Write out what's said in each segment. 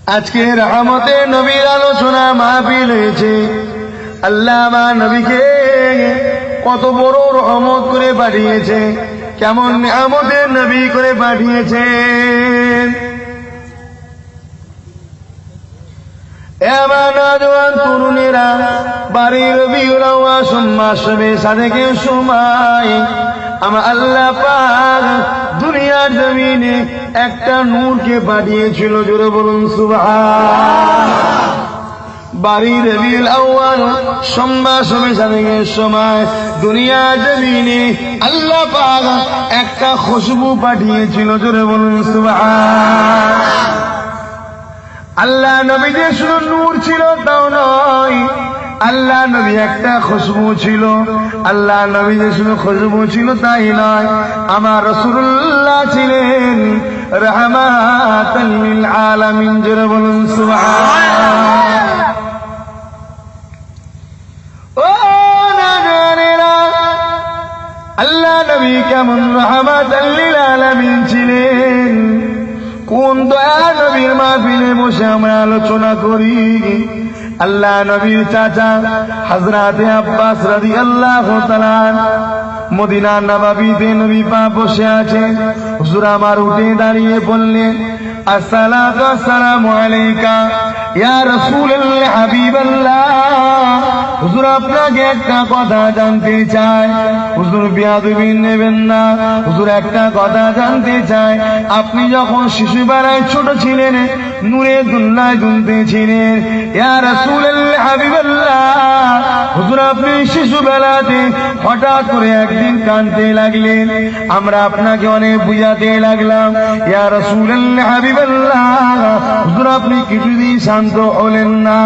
আজকে রহমতে নবীর আলোচনা মাহফিল হয়েছে। আল্লাহ আমার নবীকে কত বড় রহমত করে পাঠিয়েছে, কেমন নিয়ামতের নবী করে পাঠিয়েছেন। এবার নওজোয়ান তরুণেরা, বাড়ির রবিউল আউয়াল মাসে সাদেকের সময় আমার আল্লাহ পাক দুনিয়ার জমিনে একটা নূরকে পাঠিয়েছিল। জোরে বলুন সুবহান। বাড়ির রবিউল আউয়াল মাসে সাদেকের সময় দুনিয়ার জমিনে আল্লাহ পাক একটা খুশবু পাঠিয়েছিল। জোরে বলুন সুবহান। আল্লাহ নবীদের শুধু নূর ছিল তাও নয়, আল্লাহ নবী একটা খুশবু ছিল। আল্লাহ নবীদের শুধু খুশবু ছিল তাই নয়, আমার রাসূলুল্লাহ ছিলেন রাহমাতাল লিল আলামিন। জোরে বলুন সুবহান। ও নাজানেরা, আল্লাহ নবী কেমন রাহমাতাল লিল আলামিন ছিলেন, কোন দয়া নবীর মাহফিলে বসে আমরা আলোচনা করি। আল্লাহ নবীর চাচা হযরতে আব্বাস রাদিয়াল্লাহু তাআলা মদিনা নববীতে নবী পাক বসে আছে। হুজুর আমার উঠে দাঁড়িয়ে বললেন, আসসালাতু আসসালামু আলাইকা ইয়া রাসূলুল্লাহ হাবিবাল্লাহ। হুজুর আপনাকে একটা কথা জানতে চাই। হুজুর বিয়াদবি নেবেন না, হুজুর একটা কথা জানতে চাই। আপনি যখন শিশুবেলায় ছোট ছিলেন, নূরে দুনিয়ায় দুলতেছিলেন, ইয়া রাসূলুল্লাহ হাবিবাল্লাহ, হুজুর আপনি শিশুবেলাতে হঠাৎ করে একদিন কাঁদতে লাগলেন। আমরা আপনাকে অনেক বুঝাতে লাগলাম, ইয়া রাসূলুল্লাহ হাবিবাল্লাহ, হুজুর আপনি কিছুদিন শান্ত হলেন না।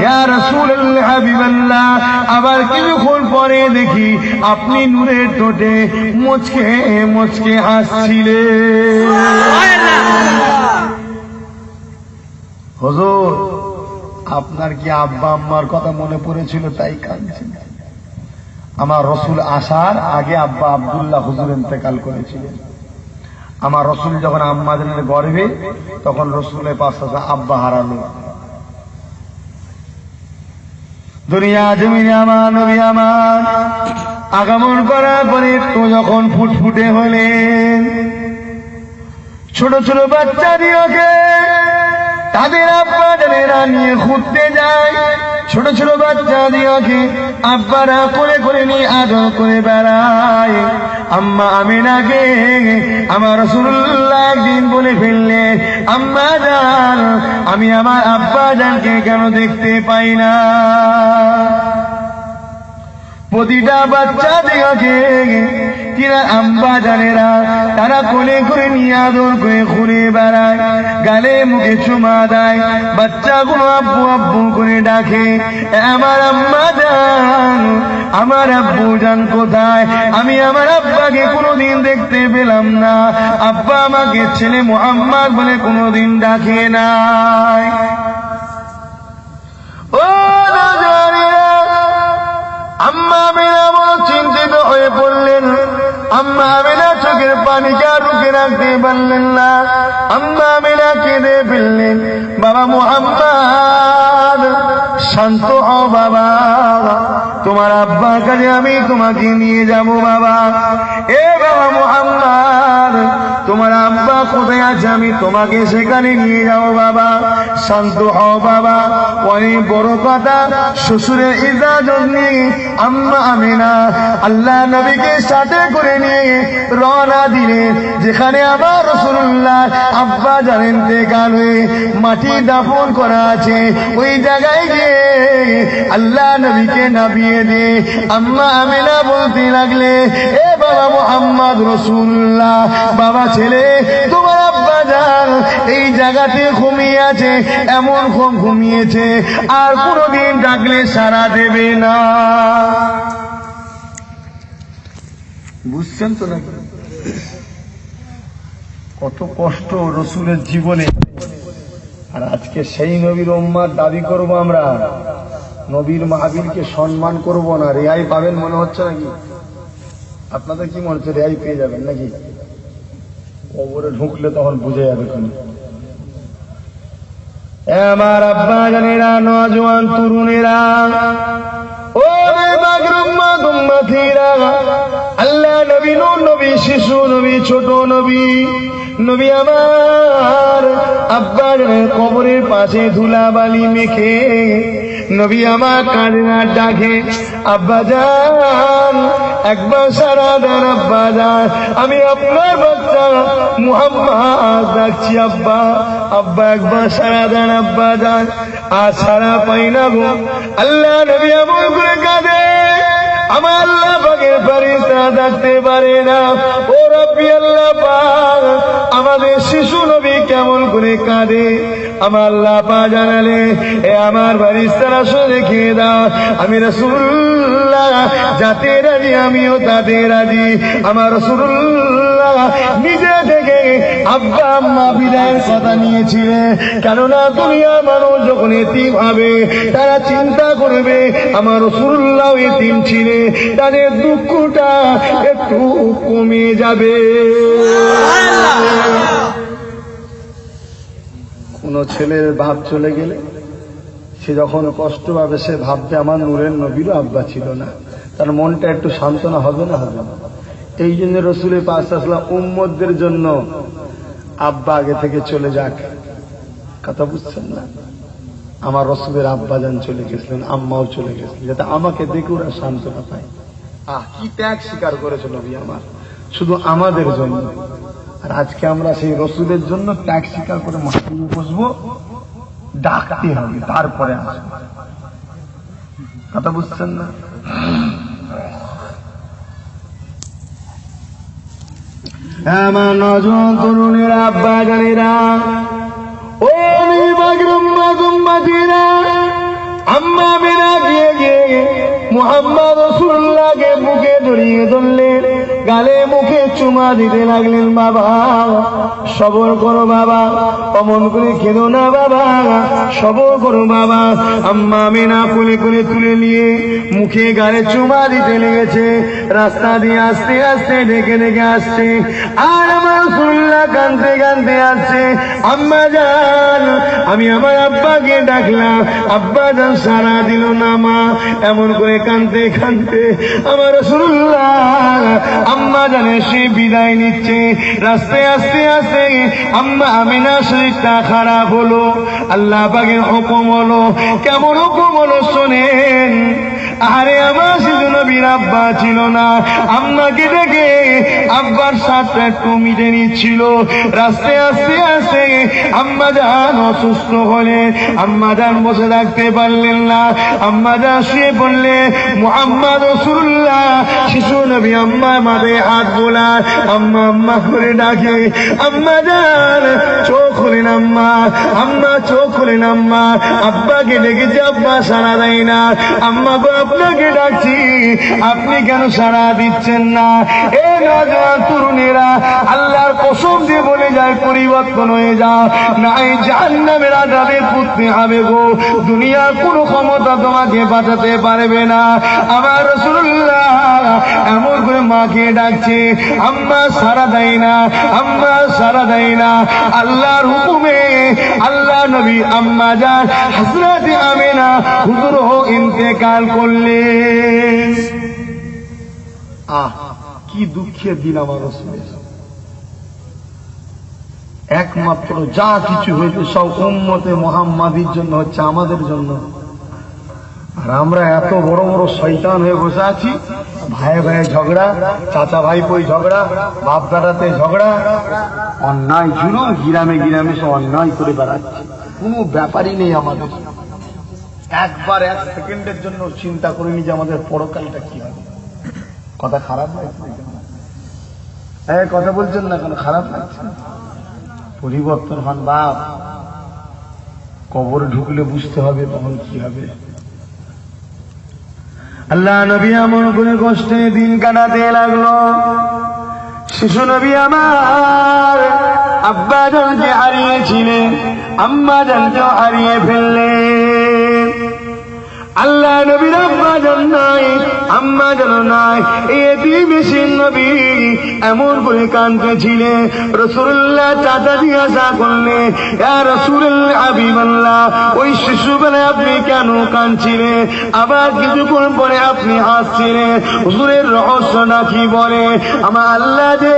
ইয়া রাসূলুল্লাহ হাবিবাল্লাহ, আবার কিছুক্ষণ পরে দেখি আপনি নূরের ঠোঁটে মুচকে মুচকে হাসছিলেন। হুজুর আপনার কি আব্বা আম্মার কথা মনে পড়েছিল তাই কাঁদছেন? আমার রসুল আসার আগে আব্বা আব্দুল্লাহ হুজুর ইন্তেকাল করেছিলেন। আমার রসুল যখন আম্মাদের গর্ভে, তখন রসুলের পাশে আব্বা হারালো। দুনিয়া জমিনে আমার নবী আমার আগমন করার পরে একটু যখন ফুটফুটে হলেন, ছোট ছোট বাচ্চা দিওকে তাদের আব্বারা নিয়ে ঘুরতে যায়। ছোট ছোট বাচ্চা দিওকে আব্বারা করে করে নিয়ে আদর করে বেড়ায়। আম্মা আমিনাকে আমার রাসূলুল্লাহ একদিন বলে ফেললেন, আম্মা জান, আমি আমার আব্বা জানকে কেন দেখতে পাই না? প্রতিটা বাচ্চা দিওকে কিনা আম্মা জানেরা তারা কোলে করে নিয়ে আদর করে ঘুরে বেড়ায়, গালে মুখে চুমা দেয়, বাচ্চাগুলো আব্বু আব্বু করে ডাকে। আমার আম্মা জান, আমার আব্বু জান কোথায়? আমি আমার আব্বাকে কোনোদিন দেখতে পেলাম না। আব্বা আমাকে ছেলে মুহাম্মদ বলে কোনোদিন ডাকে নাই। ও আম্মা আমিনা বড় চিন্তিত হয়ে পড়লেন। আম্মা আমিনা চোখের পানিকে রুখে রাখতে পারলেন না। আম্মা আমিনা কেঁদে ফেললেন, বাবা মুহাম্মদ শান্ত হও বাবা, তোমার আব্বার কাছে আমি তোমাকে নিয়ে যাব বাবা। এ বাবা মুহাম্মদ, তোমার আব্বা কোথায় আছে আমি তোমাকে সেখানে নিয়ে যাও বাবা। শান্ত হও বাবা। অনেক বড় কথা, শ্বশুরের ইজাজত নিয়ে আম্মা আমিনা আল্লাহ নবীকে সাথে করে নিয়ে রওনা দিলেন যেখানে আমার রাসূলুল্লাহ আব্বা জান ইন্তেকাল হয়ে মাটি দাফন করা আছে। ওই জায়গায় গিয়ে আল্লাহ নবীকে নামিয়ে দে। আম্মা আমিনা বলতে লাগলে, এ বাবা মুহাম্মদ রাসূলুল্লাহ, বাবা ছেলে তোমার আব্বা জান এই জায়গাতে ঘুমিয়ে আছে, এমন ঘুমিয়েছে আর কোনদিন ডাকলে সাড়া দেবে না। বুঝছেন তো নাকি কত কষ্ট রসুলের জীবনে? আর আজকে সেই নবীর উম্মার দাবি করব আমরা, নবীর মাহফিলকে সম্মান করব না, রেহাই পাবেন মনে হচ্ছে নাকি? আপনাদের কি মনে হচ্ছে রেহাই পেয়ে যাবেন নাকি? কবরে ঢুকলে তখন বুঝে যাবে। আমার আব্বা জানেরা, নওজোয়ান তরুণেরা, ও রে মাগরুম্মা গুম্মাথিরা, আল্লাহ নবী, নূর নবী, শিশু নবী, ছোট নবী, নবী আমার আব্বা জানের কবরের পাশে ধুলাবালি মেখে নবী আমার কান্না ডাকে, আব্বা জান একবার সারা দেন, আব্বা জান আমি আপনার বাচ্চা মুহাম্মদ ডাকছি, আব্বা আব্বা একবার সারা দেন, আব্বা জান। আর সারা পাই না গো। আল্লাহ নবী এমন করে কাঁদে, আমার আল্লাহ পাকের ফেরেশতা ডাকতে পারে না। ও রব্বি আল্লাহ পাক, আমাদের শিশু নবী কেমন করে কাঁদে, আমার আল্লাহ পাক জানালে, এ আমার ফেরেশতারা শুনে দেখিয়ে দাও, আমি রাসূলুল্লাহ যাতে রাজি আমিও তাতে রাজি। আমার রাসূলুল্লাহ নিজে থেকে আব্বা আম্মা বিদায়ের কথা নিয়েছিলেন, কেননা দুনিয়ার মানুষ যখন এতিম হবে তারা চিন্তা করবে আমার রাসূলুল্লাহ এতিম ছিলেন, তাদের দুঃখটা একটু কমে যাবে। কোন ছেলের বাপ চলে গেলে সে যখন কষ্ট পাবে, সে ভাববে আমার নূরের নবীরও আব্বা ছিল না, তার মনটা একটু সান্ত্বনা হবে না, হবে না? এই জন্য রাসূলের পাক সাল্লাল্লাহু আলাইহি ওয়াসাল্লাম উম্মতদের জন্য আব্বা আগে থেকে চলে যাক, কথা বুঝছেন না? আমার রাসূলের আব্বা জান চলে গেছিলেন, আম্মাও চলে গেছিলেন, যাতে আমাকে দেখে ওরা সান্ত্বনা পায়। কি ত্যাগ স্বীকার করেছে নবী আমার, শুধু আমাদের জন্য। আর আজকে আমরা সেই রাসূলের জন্য ত্যাগ স্বীকার করে মাহফিলে বসবো, ডাকতে হবে, তারপরে আসবো, কথা বুঝছেন না? আমার নওজোয়ান তরুণেরা, আব্বা জানেরা, ও মাগরুম্মা গুম্মাথিরা, আম্মা মেনা গিয়ে গিয়ে মুহাম্মদ রাসূলুল্লাহকে বুকে জড়িয়ে ধরলেন, গালে মুখে চুমা দিতে লাগলেন। বাবা সবর করো বাবা, অমন করে কেঁদো না বাবা, সবর করো বাবা। আম্মা মেনা কোলে কোলে তুলে নিয়ে মুখে গালে চুমা দিতে লেগেছে, রাস্তা দিয়ে আস্তে আস্তে ডেকে ডেকে আসছে, আর আমার রাসূলুল্লাহ কাঁদতে কাঁদতে আসছে। আম্মা জান, আমি আমার আব্বাকে ডাকলাম, আব্বা জান সাড়া দিল না। মা এমন করে কাঁদতে কাঁদতে আমার রাসূলুল্লাহ আম্মা জানের সে বিদায় নিচ্ছে। রাস্তায় আস্তে আস্তে আম্মা আমিনার শরীরটা খারাপ হলো, আল্লাহ পাকের হুকুম হলো। কেমন হুকুম হলো শোনেন। আরে আমার শিশু নবীর আব্বা ছিল না, আম্মাকে ডেকে আব্বার সাথে একটু মিটে নিচ্ছিল। রাস্তায় আস্তে আস্তে আম্মা জান অসুস্থ হলে, আম্মা জান বসে থাকতে পারলেন না, আম্মা জান শুয়ে পড়লে। মুহাম্মদ রাসূলুল্লাহ শিশু নবী আম্মা মাথায় হাত বোলার, আম্মা আম্মা করে ডাকে। আম্মা জান চোখ খুলেন, আম্মা আম্মা চোখ খুলেন। আম্মা আব্বাকে ডেকেছে, আব্বা সাড়া দেয় না। আম্মা গো আপনাকে ডাকছি, আপনি কেন সাড়া দিচ্ছেন না? এ নওজোয়ান তরুণেরা, আল্লাহর কসম দিয়ে বলে যায় পরিবর্তন হয়ে যাও, না এই জাহান্নামের আযাবে পুড়তে হবে গো। দুনিয়ার কোনো ক্ষমতা তোমাকে বাঁচাতে পারবে না। আমার রাসূলুল্লাহ এমন করে মাকে ডাকছে, আম্মা সাড়া দেয় না, আম্মা সাড়া দেয় না। আল্লাহর হুকুমে আল্লাহ নবী আম্মা জান হযরত আমিনা হুজুর ইন্তেকাল করলেন। কি দুঃখের দিন আমার রাসূলের। একমাত্র যা কিছু হয়েছে সব উম্মতে মুহাম্মাদির জন্য হচ্ছে, আমাদের জন্য। আর আমরা এত বড় বড় শয়তান হয়ে বসে আছি, ভাই ভাই ঝগড়া, চাচা ভাইপোই ঝগড়া, বাপ দাদাতে ঝগড়া, অন্যায় জুলুম গ্রামে গ্রামে সব অন্যায় করে বেড়াচ্ছে। কোনো ব্যাপারই নেই আমাদের। একবার এক সেকেন্ডের জন্য চিন্তা করিনি যে আমাদের পরকালটা কি হবে। কথা খারাপ লাগছে? কথা বলছেন না কেন? খারাপ লাগছে? পরিবর্তন হন বাপ, কবরে ঢুকলে বুঝতে হবে তখন কি হবে। আল্লাহ নবী এমন করে কষ্টে দিন কাটাতে লাগলো। শিশু নবী আমার আব্বা জানকে হারিয়েছিলেন, আম্মা জানকেও হারিয়ে ফেললেন। আল্লাহ নবীর আব্বা জান নাই, আম্মা জান নাই, এতিমের নবী এমন করে কাঁদতেছিলেন। রাসূলুল্লাহ চাচা জিজ্ঞাসা করলেন, ইয়া রাসূলুল্লাহ হাবিবাল্লাহ, ওই শিশুবেলায় আপনি কেন কাঁদছিলেন? আবার কিছুক্ষণ পরে আপনি হাসছিলেন। হুজুরের রহস্যটা কি বলে? আমার আল্লাহ যে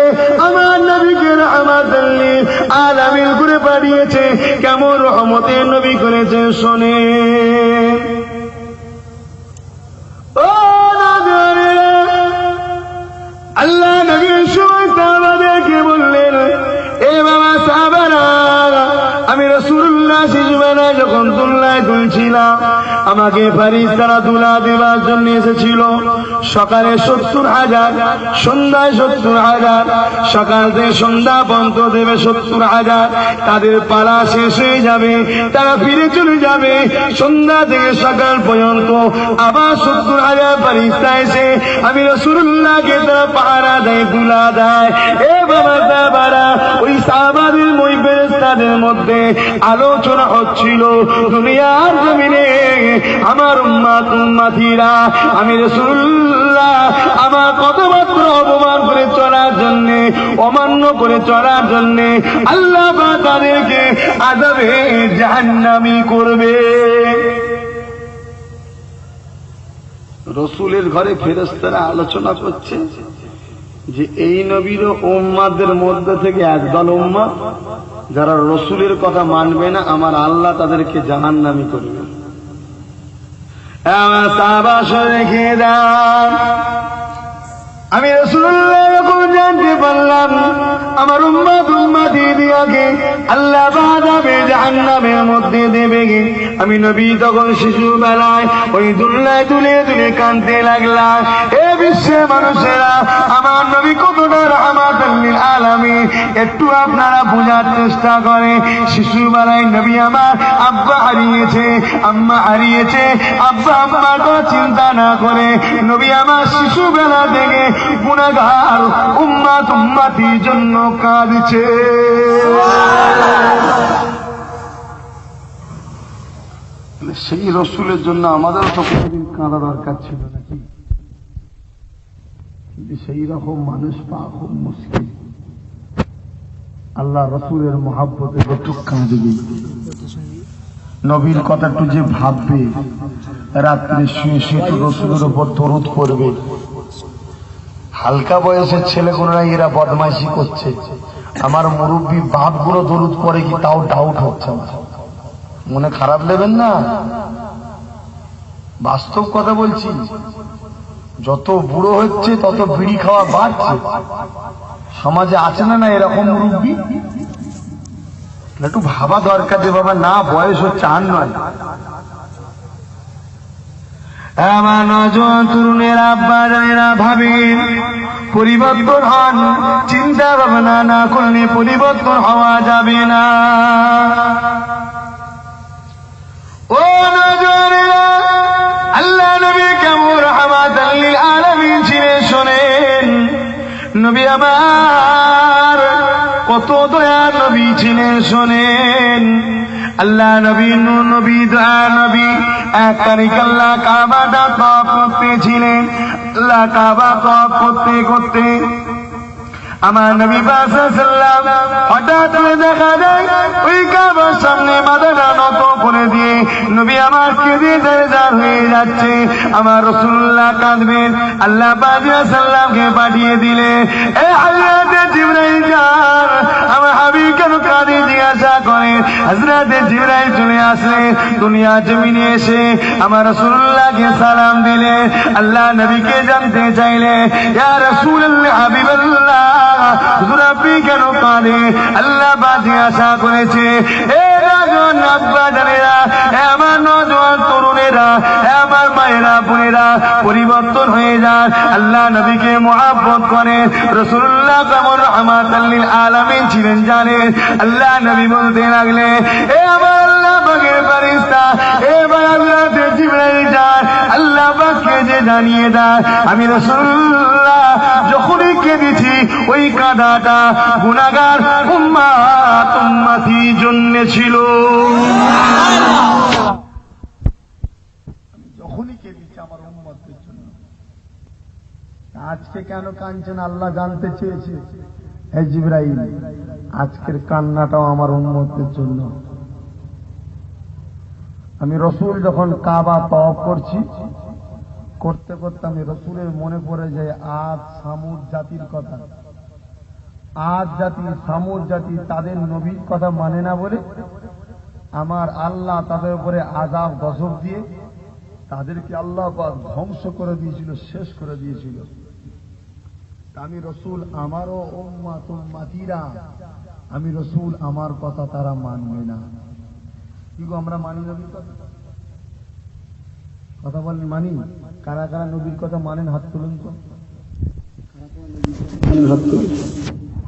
আমার নবীকে রাহমাতাল লিল আলামিন করে পাঠিয়েছে, কেমন রহমতের নবী করেছে শোনে। ও নাজারেরা, আল্লাহ নবীর সময় সাহাবাদেরকে বললেন, এ বাবা সাহাবারা, আমি রাসূলুল্লাহ শিশুবেলায় যখন দুলনায় দুলছিলাম, আমাকে ফেরেশতারা দুলা দেবার জন্য এসেছিল। সকালে 70,000, সন্ধ্যায় 70,000, সকাল থেকে সন্ধ্যা পর্যন্ত দেবে 70,000। তাদের পালা শেষ হয়ে যাবে, তারা ফিরে চলে যাবে। সন্ধ্যা থেকে সকাল পর্যন্ত আবার 70,000 ফেরেশতা এসে আমি রাসূলুল্লাহকে তারা পাহারা দেয়, দুলা দেয়। এ বাবা সাহাবারা, ওই সাহাবাদের ওই ফেরেশতাদের মধ্যে আলোচনা হচ্ছিল দুনিয়ার জমিনে আমার উম্মত উম্মতিরা আমি রাসূলুল্লাহ আমার কথাবার্তা অপমান করে চলার জন্য, অমান্য করে চলার জন্য আল্লাহ পাক তাদেরকে আযাবে জাহান্নামী করবে। রাসূলের ঘরে ফেরেশতারা আলোচনা করছে যে এই নবীর উম্মতদের মধ্যে থেকে একদল উম্মত যারা রাসূলের কথা মানবে না, আমার আল্লাহ তাদেরকে জাহান্নামী করবে। আমার সাহাবা রেখে দেন, আমি রাসূলুল্লাহ যখন জানতে পারলাম আমার উম্মত উম্মতিদিয়াকে আল্লাহ আযাবে জাহান্নামের মধ্যে দেবে, আমি নবী তখন শিশুবেলায় ওই দুলনায় দুলে দুলে কাঁদতে লাগলাম। এ বিশ্বের মানুষেরা, আমার নবী কতটা রাহমাতাল লিল আলামিন একটু আপনারা বোঝার চেষ্টা করেন। শিশুবেলায় নবী আমার আব্বা হারিয়েছে, আম্মা হারিয়েছে, আব্বা আম্মার কথা চিন্তা না করে নবী আমার শিশুবেলা থেকে গুনাহগার উম্মত উম্মতির জন্য কাঁদছে। সেই রাসূলের জন্য আমাদেরও তো প্রতিদিন কাঁদা দরকার ছিল নাকি? সেই রকম মানুষ পাওয়া খুব মুশকিল। আল্লাহ রাসূলের মহব্বতে একটু কাঁদবে, নবীর কথা একটু যে ভাববে, রাত্রে শুয়ে শুয়ে একটু রাসূলের উপর দরুদ পড়বে। হালকা বয়সের ছেলেগুলোরা এরা বদমাইশি করছে, আমার মুরব্বী বাপগুলো দরুদ পড়ে কি তাও ডাউট হচ্ছে। মনে খারাপ নেবেন না, বাস্তব কথা বলছি। যত বুড়ো হচ্ছে তত বিড়ি খাওয়া বাড়ছে। সমাজে আছে না না এরকম মুরব্বী? একটু ভাবা দরকার যে বাবা না, বয়স হচ্ছে আর নয়। আমার নজওয়ান তরুণেরা, আব্বাজানেরা ভাবেন পরিবর্তন হন, চিন্তা ভাবনা না করলে পরিবর্তন হওয়া যাবে না। ও নজওয়ানেরা, আল্লাহ নবী কেমন রাহমাতাল লিল আলামিন ছিলেন শোনেন। নবী আমার কত দয়ার নবী ছিলেন শোনেন। আল্লাহ নবী নূর নবী দয়া নবী এক তারিখ আল্লাহ কাবাটা তওয়াফ করতেছিলেন। আল্লাহ কাবা তওয়াফ করতে করতে আমার নবী সাল্লাল্লাহু হঠাৎ করে দেখা যায় ওই কাবার সামনে মাথাটা নত করে দিয়ে নবী আমার কেঁদে দাঁড় হয়ে যাচ্ছে। আমার রাসূলুল্লাহ কাঁদবেন, আল্লাহ পাক সাল্লামকে পাঠিয়ে দিলে, এ হযরতে জিবরাইল যান, আমার হাবিব কেন কাঁদে জিজ্ঞাসা করেন। হযরতে জিবরাইল চলে আসলেন দুনিয়া জমিনে এসে আমার রাসূলুল্লাহকে সালাম দিলে। আল্লাহ নবীকে জানতে চাইলে, ইয়া রাসূলুল্লাহ হাবিবাল্লাহ, হুজুর আপনি কেন কাঁদে? আল্লাহ পাক জিজ্ঞাসা করেছে, এ নজওয়ান আব্বাজানেরা, এ আমার নজওয়ান তরুণেরা, এ আমার মায়েরা বোনেরা, পরিবর্তন হয়ে যান। আল্লাহ নবীকে মহব্বত করেন। রাসূলুল্লাহ কেমন রাহমাতাল লিল আলামিন ছিলেন জানেন? আল্লাহ নবী বলতে লাগলে, এ আমার আল্লাহ পাকের ফেরেশতা, এ হযরতে জিবরাইল যান, আল্লাহ পাককে যে জানিয়ে দেন আমি রাসূলুল্লাহ যখনই কেঁদেছি ওই কাঁদাটা গুনাহগার উম্মত উম্মতির জন্য ছিল। যখনই কেঁদেছি আমার উম্মতের জন্য। আজকে কেন কাঁদছেন আল্লাহ জানতে চেয়েছে। হে জিবরাইল, আজকের কান্নাটাও আমার উম্মতের জন্য। আমি রসুল যখন কাবা তওয়াফ করছি, করতে করতে আমি রসুলের মনে পড়ে যায় আদ সামুদ জাতির কথা। আদ জাতি, সামুদ জাতি তাদের নবীর কথা মানে না বলে আমার আল্লাহ তাদের উপরে আযাব গজব দিয়ে তাদেরকে আল্লাহ পাক ধ্বংস করে দিয়েছিল, শেষ করে দিয়েছিল। আমি রসুল আমারও উম্মাত উম্মাতিরা, আমি রসুল আমার কথা তারা মানবে না। কি গো, আমরা মানি নবীর কথা? কথা বলেন মানি? কারা কারা নবীর কথা মানেন হাত তুলুন তো।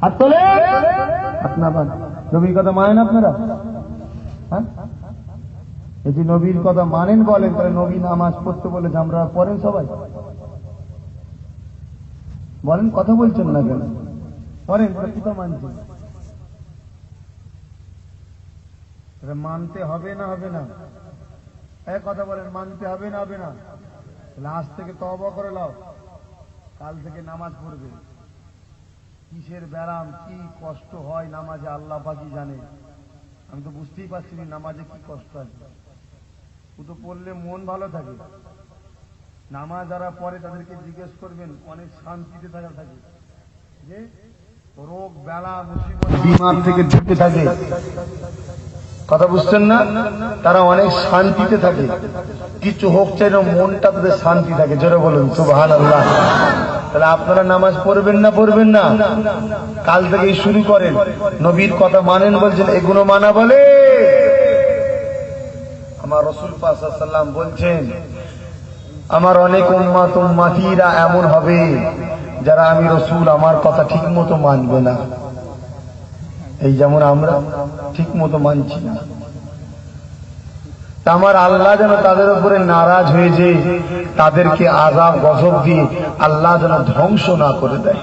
হাত তোলে। আপনার নবীর কথা মানেন আপনারা? হ্যাঁ, যদি নবীর কথা মানেন বলেন তাহলে নবী নামাজ পড়তে বলে যে আমরা পড়েন সবাই? বলেন, কথা বলছেন না কেন? পড়েন, কোথাও মানছেন? মানতে হবে না হবে না? এক কথা বলেন, মানতে হবে না হবে না? তাহলে আজ থেকে তওবা করে নাও, কাল থেকে নামাজ পড়বে। কিসের ব্যারাম, কি কষ্ট হয় নামাজে আল্লাহ পাকই জানে। আমি তো বুঝতেই পারছি না নামাজে কি কষ্ট আছে। ও তো পড়লে মন ভালো থাকে। নামাজ যারা পড়ে তাদেরকে জিজ্ঞেস করবেন, অনেক শান্তিতে থাকা থাকে, যে রোগ বেলা মুসিবত বিমার থেকে ঢুকে থাকে। কথা বুঝছেন না? তারা অনেক শান্তিতে থাকে, কিছু হোক চাই না, মনটা তাদের শান্তি থাকে। জোরে বলুন সুবহানাল্লাহ। তাহলে আপনারা নামাজ পড়বেন না পড়বেন না? কাল থেকেই শুরু করেন। নবীর কথা মানেন বলছেন, এগুলো মানা বলে। আমার রাসূল পাক সাল্লাল্লাহু আলাইহি ওয়াসাল্লাম বলছেন, আমার অনেক উম্মাত উম্মাতিরা এমন হবে যারা আমি রসুল আমার কথা ঠিক মতো মানবে না। এই যেমন আমরা ঠিক মতো মানছি না, আমার আল্লাহ যেন তাদের উপরে নারাজ হয়ে যে তাদেরকে আযাব গজব দিয়ে আল্লাহ যেন ধ্বংস না করে দেয়।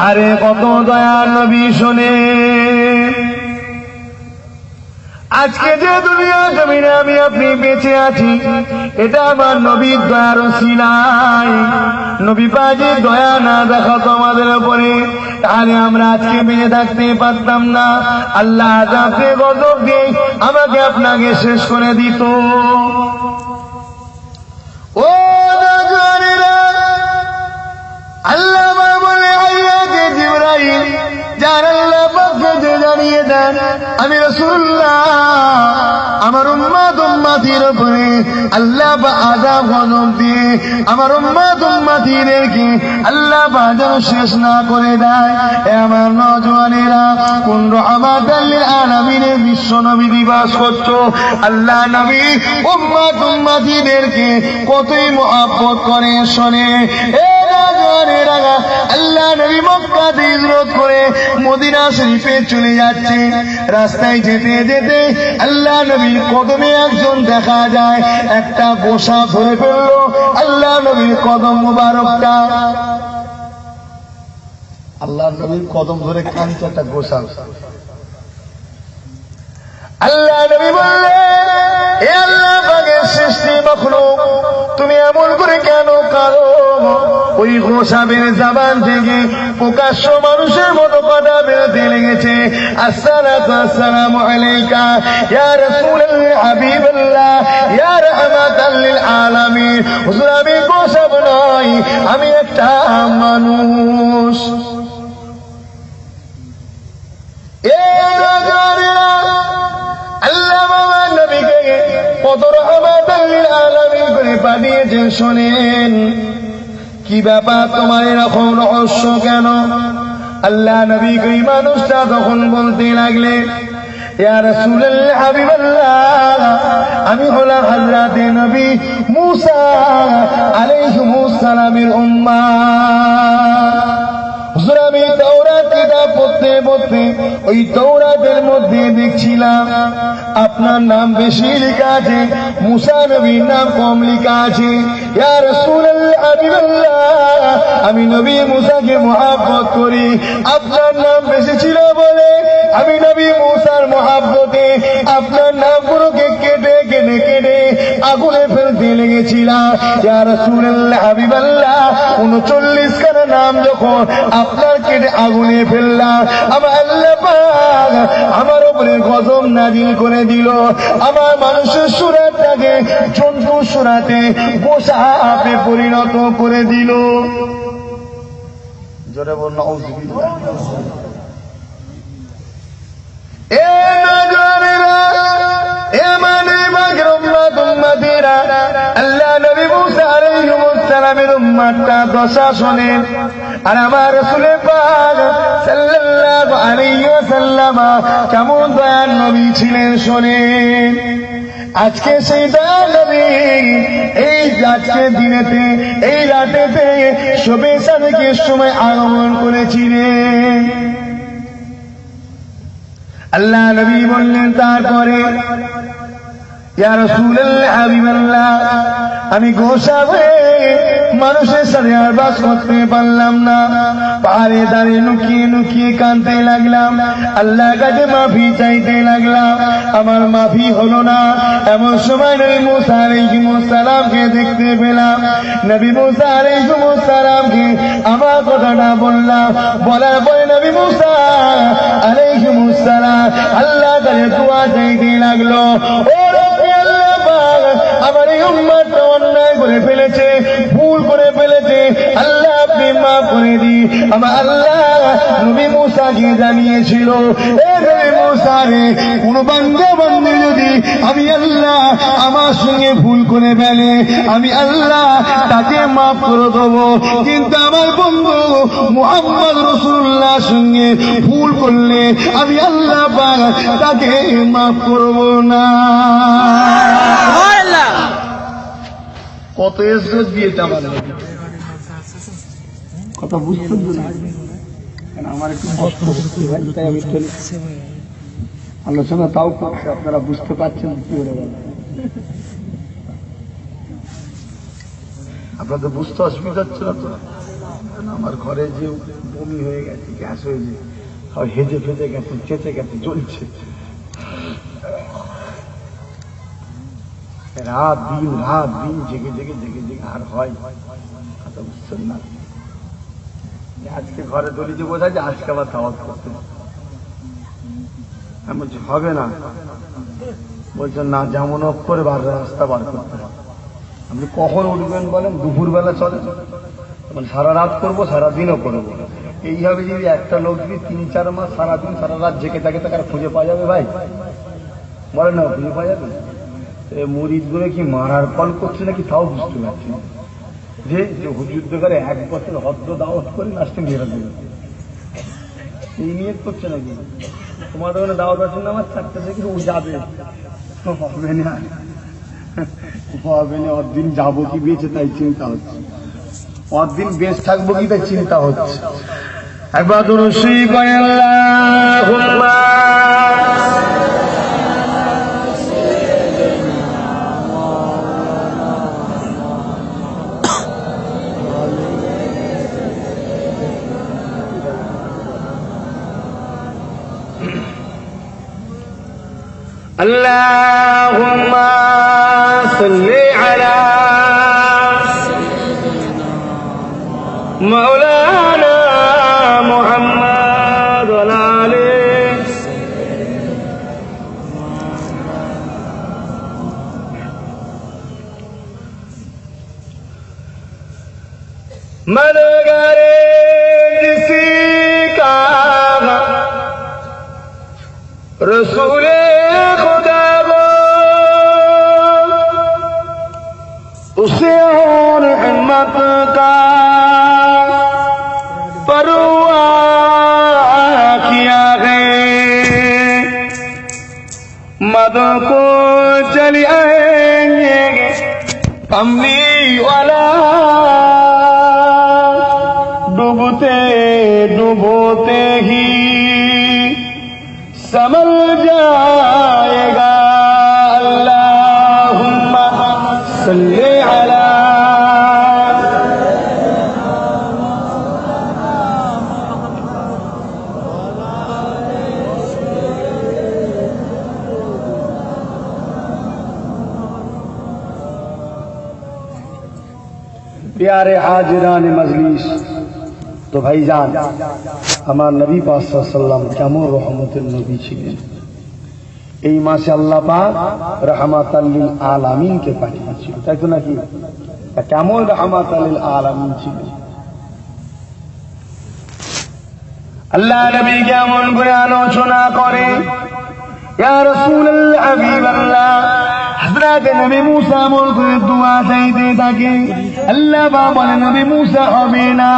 আরে কত দয়ার নবী শোনে, আজকে যে দুনিয়া জমিনে আমি আপনি বেঁচে আছি, এটা আমার নবীর দয়ার ওসিলায়। নবী পাকের দয়া না দেখাতো আমাদের উপরে, তাহলে আমরা আজকে বেঁচে থাকতে পারতাম না। আল্লাহ আযাবকে গজব দিয়ে আমাকে আপনাকে শেষ করে দিত। ও নওজওয়ানেরা, আল্লাহ বলে আইয়াকে জিবরাইল যার আল্লাহ পাককে যে জানিয়ে দেন আমি রাসূলুল্লাহ আমার উম্মত উম্মতির উপরে আল্লাহ পাক আযাব গজব দিয়ে আমার উম্মত উম্মতিদেরকে আল্লাহ পাক যেন শেষ না করে দেয়। এ আমার নওজওয়ানেরা, কোন রহমাতাল লিল আলামিনের বিশ্ব নবী দিবস করছো। আল্লাহ নবী উম্মত উম্মতিদেরকে কতই মহব্বত করে শোনে। এ নওজওয়ানেরা, আল্লাহ নবী মক্কা থেকে হিজরত করে মদিনা শরীফে চলে যাচ্ছে। রাস্তায় যেতে যেতে আল্লাহ নবীর কদমে একজন দেখা যায়, একটা গোসা ধরে ফেললো আল্লাহ নবীর কদম মুবারকটা। আল্লাহ নবীর কদম ধরে কাঁদছে একটা গোসা। আল্লাহ নবী বললেন, এ আল্লাহ পাকের সৃষ্টি মাখলুক, তুমি এমন করে কেন কাঁদো? ওই গোসাবের জবান থেকে প্রকাশ্য মানুষের মতো কথা বেরোতে লেগেছে, আসসালাতু আসসালামু আলাইকা ইয়া রাসূলুল্লাহ হাবিবাল্লাহ ইয়া রাহমাতাল লিল আলামিন। হুজুর, আমি গোসাব নই, আমি একটা মানুষ। আল্লাহ বাবা নবীকে কত রহমাতাল লিল আলামিন করে পাঠিয়েছেন। শোনেন, কি ব্যাপার তোমার এরকম রহস্য কেন? আল্লাহ নবী ওই মানুষটা তখন বলতে লাগলে, ইয়া রাসূলুল্লাহ হাবিবাল্লাহ, আমি হলাম হযরতে নবী মূসা আলাইহিস সালামের উম্মাহ। হুজুর, আমি তাওরাত কিতাব পড়তে পড়তে ওই তাওরাতের মধ্যে দেখছিলাম আপনার নাম বেশি লেখা আছে, মূসা নবীর নাম কম লেখা আছে। ইয়া রাসূলুল্লাহ হাবিবাল্লাহ, আমি নবী মূসাকে মহব্বত করি, আপনার নাম বেশি ছিল বলে আমি নবী মূসার মহব্বতে আপনার নামগুলোকে কেটে কেটে কেটে আগুনে ফেলতে লেগেছিলাম। ইয়া রাসূলুল্লাহ হাবিবাল্লাহ 39 খানা নাম যখন আপনার কেটে আগুনে ফেললাম, আমার আল্লাহ পাক আমার উপরে গজব নাজিল করে দিল। আমার মানুষের সুরাতটাকে জন্তু সুরাতে গোসাপে পরিণত করে দিল। জোরে বল নাউযুবিল্লাহ। এ নজরেরা, এ মানে বাগের উম্মত উম্মতেরা, আল্লাহ নবী মুসা আলাইহিস সালামের উম্মতটা দশা শোনেন, আর আমার রাসূল পাক সাল্লাল্লাহু আলাইহি ওয়াসাল্লাম কেমন দয়ার নবী ছিলেন শোনেন। আজকে সেই দয়ার নবী এই আজকে দিনেতে, এই রাতেতে শবে সাদেকের সময় আগমন করেছিলেন। আল্লাহ নবী বললেন তারপরে, ইয়া রাসূলুল্লাহ হাবিবাল্লাহ, আমি গোসা হয়ে মানুষের সাথে আর বাস করতে পারলাম না। পাহাড়ে দাঁড়িয়ে লুকিয়ে লুকিয়ে কাঁদতে লাগলাম, আল্লাহর কাছে মাফি চাইতে লাগলাম, আমার মাফি হলো না। এমন সময় নবী মুসা আলাইহিস সালামকে দেখতে পেলাম। নবী মুসা আলাইহিস সালামকে আমার কথাটা বললাম, বলার পরে নবী মুসা আলাইহিস সালাম আল্লাহর কাছে দোয়া চাইতে লাগলো, ও রব্বি আল্লাহ পাক, আমার এই উম্মতটা অন্যায় করে ফেলেছে, ভুল করে ফেলেছে, আল্লাহ আপনি মাফ করে দিন। আমার আল্লাহ নবী মুসাকে জানিয়েছিল, এ নবী মুসা রে, কোন বান্দা বান্দী যদি আমি আল্লাহ আমার সঙ্গে ভুল করে ফেলে, আমি আল্লাহ তাকে মাফ করে দেবো, কিন্তু আমার বন্ধু মুহাম্মদ রাসূলুল্লাহ সঙ্গে ভুল করলে আমি আল্লাহ পাক তাকে মাফ করব না। কত ইজ্জত দিয়েছে আমার কথা বুঝতে না, আমার একটু কষ্ট হচ্ছে ভাই, তাই আমি আলোচনা তাও করছি, আপনারা বুঝতে পারছেন কি করে বলেন। আপনাদের বুঝতে অসুবিধা হচ্ছে না তো? আমার ঘরে যে বমি হয়ে গেছে, গ্যাস হয়েছে, সব হেজে ফেজে গেছে, চেঁচে গেছে, জ্বলছে, রাত দিন জেগে জেগে জেগে জেগে আর হয় কথা বুঝছেন না। আজকে ঘরে দলি যে বোঝা যায়, আজকে আবার দাওয়াত করতে এমন হবে না। বলছেন না, যেমন অফ করে রাস্তা বার করতে হবে। আপনি কখন উঠবেন বলেন? দুপুরবেলা চলে, সারা রাত করবো, সারাদিনও করবো। এইভাবে যদি একটা লোক যদি 3-4 মাস সারাদিন সারা রাত জেগে থাকে, তাকে খুঁজে পাওয়া যাবে ভাই? বলেন না, খুঁজে পাওয়া যাবে? মুরিদ গুলো কি মারার ফল করছে নাকি তাও বুঝতে পারছি না। যে হুজুর দোকানে 1 বছর হদ্দ দাওয়াত করে লাস্টে মেরে দেবে, এই নিয়ে করছে নাকি? তোমার ওখানে দাওয়াত আছে না, আমার 4টা থেকে ও যাবে, হবে না, হবে না। অদিন যাবো কি বেঁচে তাই চিন্তা হচ্ছে, অদিন বেঁচে থাকবো কি তাই চিন্তা হচ্ছে। একবার দুরূদ করেন আল্লাহুম্মা Allahumma salli ala Maulana Muhammad wa ala alihi madgare kisi ka Rasul उसे और हिम्मत का परवाह किया है, मद को चले आएंगे कमली वाला, डूबते डूबोते ही संभल जाएगा। अल्लाहुम्मा सल्ली प्यारे हाजिरान मजलिस, तो भाईजान আমার নবী পাক সাল্লাল্লাহু আলাইহি ওয়াসাল্লাম কেমন রহমতের নবী ছিলেন। এই মাসে আল্লাহ পাক রাহমাতাল লিল আলামিন কে পাঠিয়েছিল, তাই তো নাকি? কেমন রাহমাতাল লিল আলামিন ছিলেন। আল্লাহ নবী কেমন করে আলোচনা করে, ইয়া রাসূলুল্লাহ হাবিবাল্লাহ, হযরত নবী মুসা আমল করে দোয়া চাইতে থাকে। আল্লাহ পাক বলে নবী মুসা হবে না,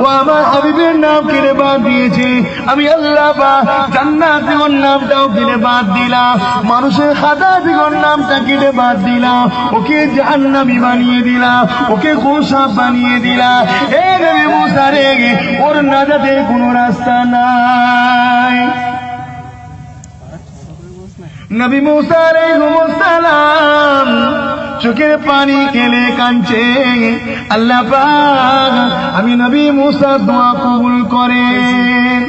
ও আমার হাবিবের নাম কেড়ে বাদ দিয়েছে। আমি আল্লাহ পাক জান্নাতের নামটাও কেড়ে বাদ দিলাম, মানুষের খাতা থেকে নামটা কেটে বাদ দিলাম, ওকে জাহান্নামী বানিয়ে দিলাম, ওকে গোসাপ বানিয়ে দিলাম। এ নবী মুসা রে, ওর নাজাতের কোনো রাস্তা নাই। নবী মুসা আলাইহিস সালাম চোখের পানি ফেলে কাঁদছে। আল্লাহ পাক আমি নবী মুসার দোয়া কবুল করেন।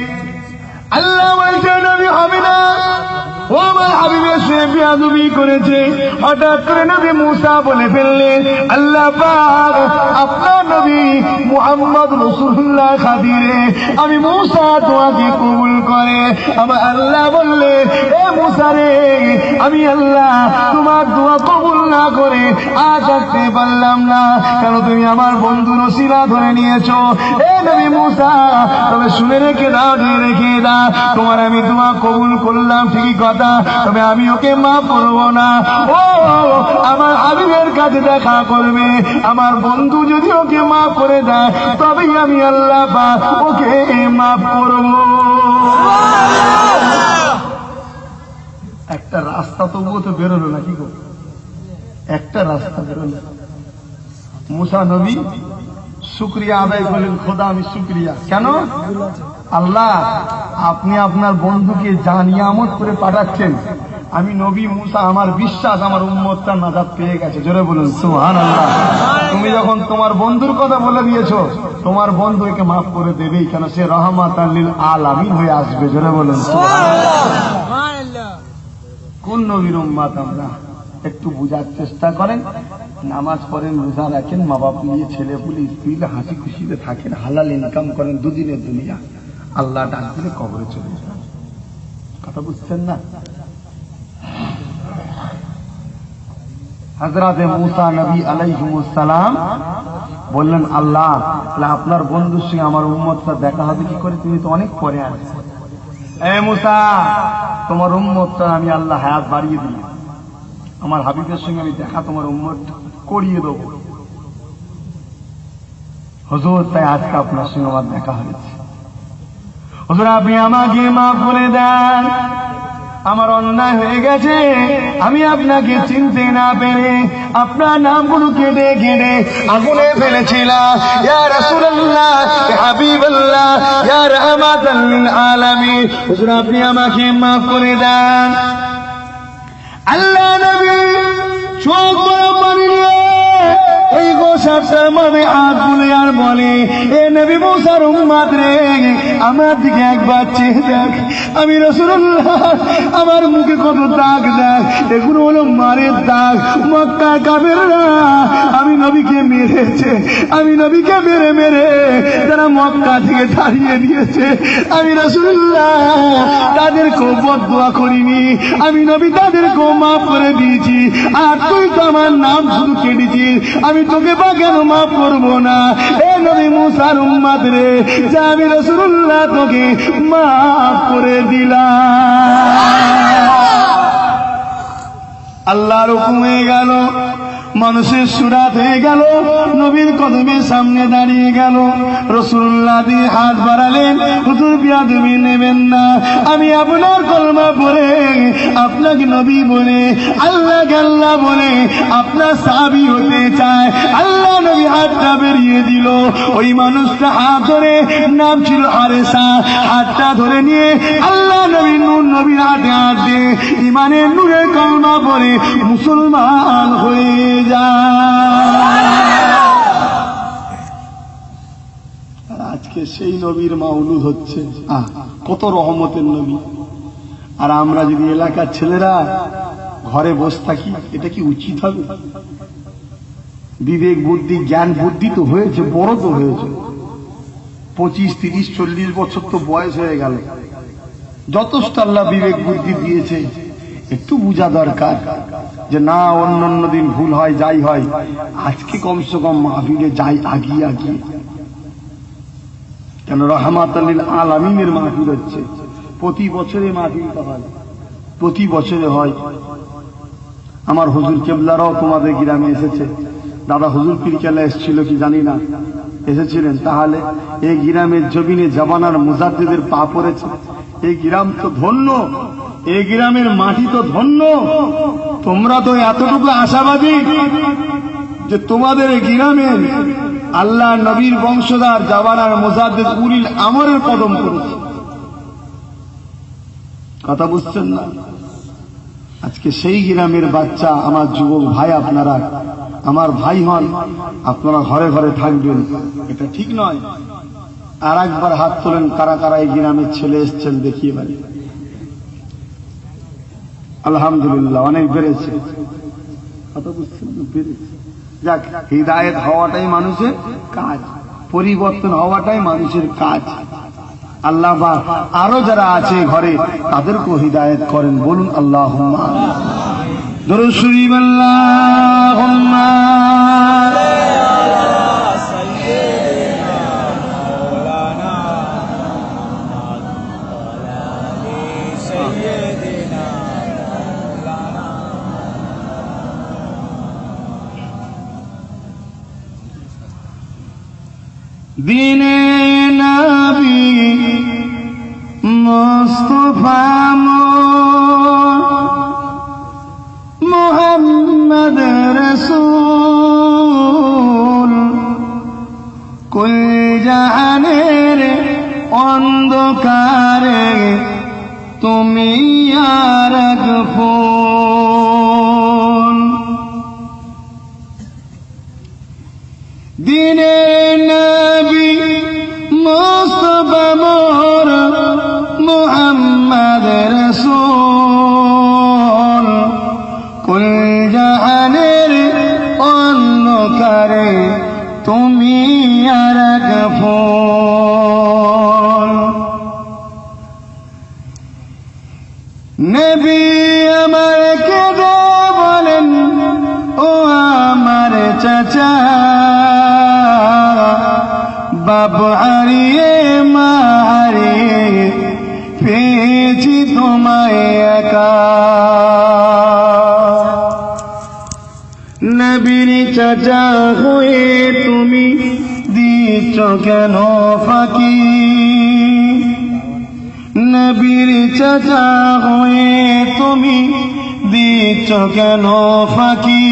আল্লাহ বলছে নবী হবে না, ও আমার হাবিবের সঙ্গে বেয়াদবি করেছে। হঠাৎ করে নবী মুসা বলে ফেললেন, আল্লাহ পাক আপনার নবী মুহাম্মদ রাসূলুল্লাহ খাতিরে আমি মুসা দোয়াকে কবুল করে। আমার আল্লাহ বললেন, এ মুসা রে, আমি আল্লাহ তোমার দোয়া কবুল না করে আর থাকতে পারলাম না, কারণ তুমি আমার বন্ধুর ওসিলা ধরে নিয়েছো। এ নবী মুসা, তবে শুনে রেখে দাও, ধরে রেখে দাও, তোমার আমি দোয়া কবুল করলাম ঠিকই কথা, তবে আমি ওকে মাফ করবো না। ও আমার হাবিবের কাছে দেখা করবে, আমার বন্ধু যদি ওকে মাফ করে দেয় তবেই আমি আল্লাহ পাক ওকে মাফ করবো। একটা রাস্তা তবুও তো বেরোলো না, কি গো? একটা রাস্তা বেরোলো। মুসা নবী শুকরিয়া আদায় করলেন, খোদা আমি শুকরিয়া। কেন? আল্লাহ আপনি আপনার বন্ধুকে যা নিয়ামত করে পাঠাচ্ছেন, আমি নবী মুসা আমার বিশ্বাস আমার উম্মতটা নাজাত পেয়ে গেছে। জোরে বলুন সুবহানাল্লাহ। তুমি যখন তোমার বন্ধুর কথা বলে দিয়েছো, তোমার বন্ধু একে মাফ করে দেবেই, কেন সে রাহমাতাল লিল আলামিন হয়ে আসবে। জোরে বলুন সুবহানাল্লাহ। কোন নবীর উম্মত আমরা? একটু বুঝার চেষ্টা করেন। নামাজ পড়েন, রোজা রাখেন, মা বাপ নিয়ে ছেলে পুলে স্ত্রী হাসি খুশিতে থাকেন, হালাল ইনকাম করেন, দুদিনের দুনিয়া। আল্লাহ ডাক দিলে কবরে চলে যান। কথা বুঝছেন না? হযরতে মুসা নবী আলাইহিস সালাম বললেন, আল্লাহ আপনার বন্ধুর সঙ্গে আমার উম্মতটা দেখা হবে কি করে? তুমি তো অনেক পরে আসবে। এ মুসা, তোমার উম্মতটা আমি আল্লাহ হায়াত বাড়িয়ে দিই, আমার হাবিবের সঙ্গে আমি দেখা তোমার উম্মত করিয়ে দেব। হুজুর, তাই আজকে আপনার সঙ্গে আমার দেখা হয়েছে। হুজুর, আপনি আমাকে মাফ করে দেন, আমার অন্যায় হয়ে গেছে, আমি আপনাকে চিনতে না পেরে আপনার নামগুলো কেটে কেটে আগুনে ফেলেছিলাম। ইয়া রাসূলুল্লাহ, ইয়া হাবিবাল্লাহ, ইয়া রাহমাতাল লিল আলামিন, হুজুর আপনি আমাকে মাফ করে দেন। আল্লাহ নবী চোখ বড় পানি ওই গোসাপটার মধ্যে হাত বুলে আর বলে, এ নবী মুসার উম্মত রে, আমার দিকে একবার চেয়ে দেখ, আমি রাসূলুল্লাহ আমার মুখে কত দাগ দেখ, এগুলো হলো মারের দাগ। মক্কার কাফেররা আমি নবীকে মেরেছে, আমি নবীকে মেরে মেরে তারা মক্কা থেকে তাড়িয়ে দিয়েছে। আমি রাসূলুল্লাহ তাদেরকেও বদদোয়া করিনি, আমি নবী তাদেরকেও মাফ করে দিয়েছি। আর তুই তো আমার নাম শুধু কেটেছিস, আমি তোকে বা কেন মাফ করবো না? এ নবী মুসার উম্মত রে, যা আমি রাসূলুল্লাহ তোকে মাফ করে দিলাম। আল্লাহর হুকুম হয়ে গেল, মানুষের সুরাত হয়ে গেল, নবীর কদমের সামনে দাঁড়িয়ে গেল। রাসূলুল্লাহ দিয়ে হাত বাড়ালেন, হুজুর বিয়াদবি নেবেন না, আমি আপনার কলমা পড়ে আপনাকে নবী বলে, আল্লাহকে আল্লাহ বলে আপনার সাহাবী হতে চায়। আল্লাহ নবী হাতটা বেরিয়ে দিল, ওই মানুষটা হাত ধরে, নাম ছিল আরেসা, হাতটা ধরে নিয়ে আল্লাহ নবী নূর নবীর হাতে হাত দিয়ে ইমানের নূরের কলমা পড়ে মুসলমান হয়ে আজকে সেই নবীর মাউলুদ হচ্ছে। কত রহমতের নবী। আর আমরা যদি এলাকার ছেলেরা ঘরে বসে থাকি, এটা কি উচিত হবে? বিবেক বুদ্ধি জ্ঞান বুদ্ধি তো হয়েছে, বড় তো হয়েছে, 25, 30, 40 বছর তো বয়স হয়ে গেল, যথেষ্ট আল্লাহ বিবেক বুদ্ধি দিয়েছে। একটু বোঝা দরকার যে না, অন্য দিন ভুল হয়, যাই হয়, আজকে কমসে কম মাহফিলে যাই আগিয়ে আগিয়ে। কেন রহমাতুল লিল আলামিনের মাহফিল হচ্ছে, প্রতি বছরে মাহফিলটা হয়, প্রতি বছরে হয়। আমার হুজুর কেবলারাও তোমাদের গ্রামে এসেছে, দাদা হুজুর পীর কেলা এসেছিল কি জানি না, এসেছিলেন। তাহলে এই গ্রামের জমিনে জামানার মুজাদ্দিদের পা পড়েছে। এই গ্রাম তো ধন্য, এই গ্রামের মাটি তো ধন্য। তোমরা তো এতটুকু আশাবাদী যে তোমাদের এই গ্রামের আল্লাহ নবীর বংশধর জামানার মুজাদ্দিদ উলিল আমরের কদম পড়েছে। কথা বুঝছেন না? আজকে সেই গ্রামের বাচ্চা, আমার যুবক ভাই, আপনারা আমার ভাই হন, আপনারা ঘরে ঘরে থাকবেন, এটা ঠিক নয়। আর একবার হাত তোলেন, কারা কারা এই গ্রামের ছেলে এসছেন দেখিয়ে পারে। আলহামদুলিল্লাহ, অনেক বেড়েছে। কথা বুঝছেন? বেড়েছে। যাক, হিদায়েত হওয়াটাই মানুষের কাজ, পরিবর্তন হওয়াটাই মানুষের কাজ। আল্লাহ বা আরো যারা আছে ঘরে তাদেরকেও হিদায়েত করেন, বলুন আল্লাহুম্মা দরুদ শরীফ। আল্লাহুম্মা দিনে নবী মুস্তাফা মুহাম্মদ রাসূল কুল জাহানের অন্ধকারে তুমি আর ফুল। দিনে নবী মুস্তাফা মোর মুহাম্মদ রাসূল কুল জাহানের অন্ধকারে তুমি আর ফুল। নবী আমার কেঁদে বলেন, ও আমার চাচা, বাপ হারিয়ে মা হারিয়ে পেয়েছি তোমায় একা। নবীর চাচা হয়ে তুমি দিচ্ছ কেন ফাঁকি? নবীর চাচা হয়ে তুমি দিচ্ছ কেন ফাঁকি?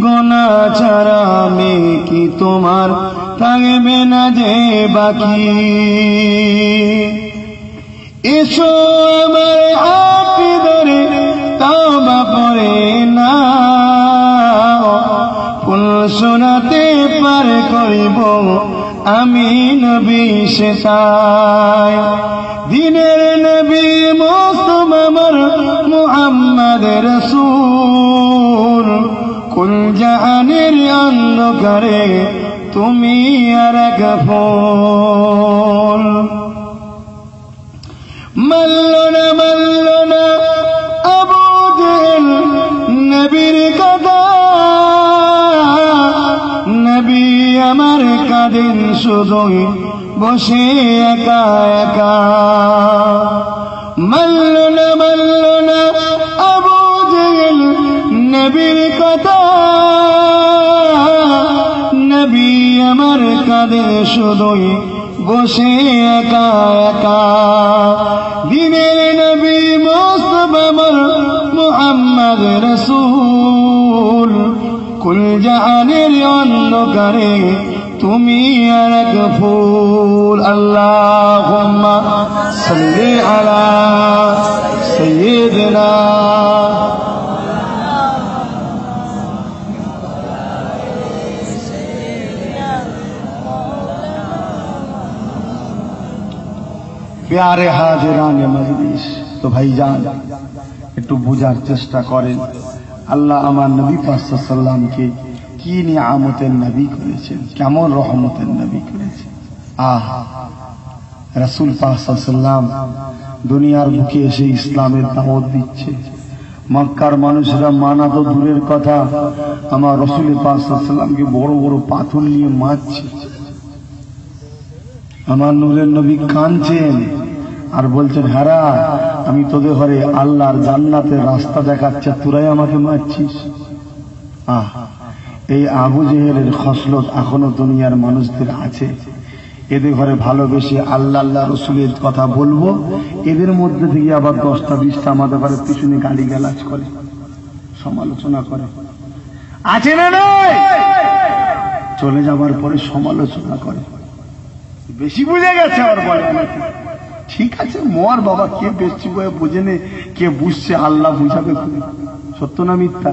গোনা ছাড়া মেয়ে কি তোমার থাকবে না যে বাকি? এসো আমার হাত ধরে তওবা পড়ে না, ফুল শোনাতে পার করিব আমি নবী সেটাই। দিনের নবী মুস্তাফা আমার মুহাম্মদ রাসূল কুল জাহানের অন্ধকারে তুমি আর ফুল। মাল্ল না আবু জেহেল নবীর কথা, নবী আমার কাঁদেন শুধুই বসে একা একা। মাল্ল না আবু জেহেল নবীর কথা, নবী আমার কাঁদেন শুধুই বসে একা একা। দিনের নবী মুস্তাফা আমার মুহাম্মদ রাসূল কুল জাহানের অন্ধকারে তুমি আর ফুল। আল্লাহুম্মা সাল্লি আলা সাইয়্যিদিনা প্যারে হাজিরানে মজলিস। তো ভাইজান, একটু বোঝার চেষ্টা করেন। আল্লাহ আমার নবী পাক সাল্লাল্লাহু আলাইহি ওয়াসাল্লামকে কি নিয়ামতের নবী করেছেন, কেমন রহমতের নবী করেছেন। রাসূল পাক সাল্লাল্লাহু আলাইহি ওয়াসাল্লাম দুনিয়ার বুকে এসে ইসলামের দাওয়াত দিচ্ছে। মক্কার মানুষরা মানা তো দূরের কথা, আমার রাসূল পাক সাল্লাল্লাহু আলাইহি ওয়াসাল্লামকে বড় বড় পাথর নিয়ে মারছে। আমার নূরের নবী কাঁদছেন আর বলছেন, হারা আমি তোদের ঘরে আল্লাহর জান্নাতের রাস্তা দেখাচ্ছে, তোরাই আমাকে মারছিস। এই আবু জেহেলের খসলত এখনো দুনিয়ার মানুষদের আছে। এদের ঘরে ভালোবেসে আল্লাহ আল্লাহ রসুলের কথা বলবো, এদের মধ্যে থেকে আবার 10টা 20টা আমাদের ঘরে পিছনে গালিগালাজ করে, সমালোচনা করে, আছে না নয়? চলে যাবার পরে সমালোচনা করে, বেশি বুঝে গেছে আর বলে ঠিক আছে মর বাবা, কে বেশি বয়ে বুঝে নে, কে বুঝছে আল্লাহ বুঝাবে। সত্য না মিথ্যা?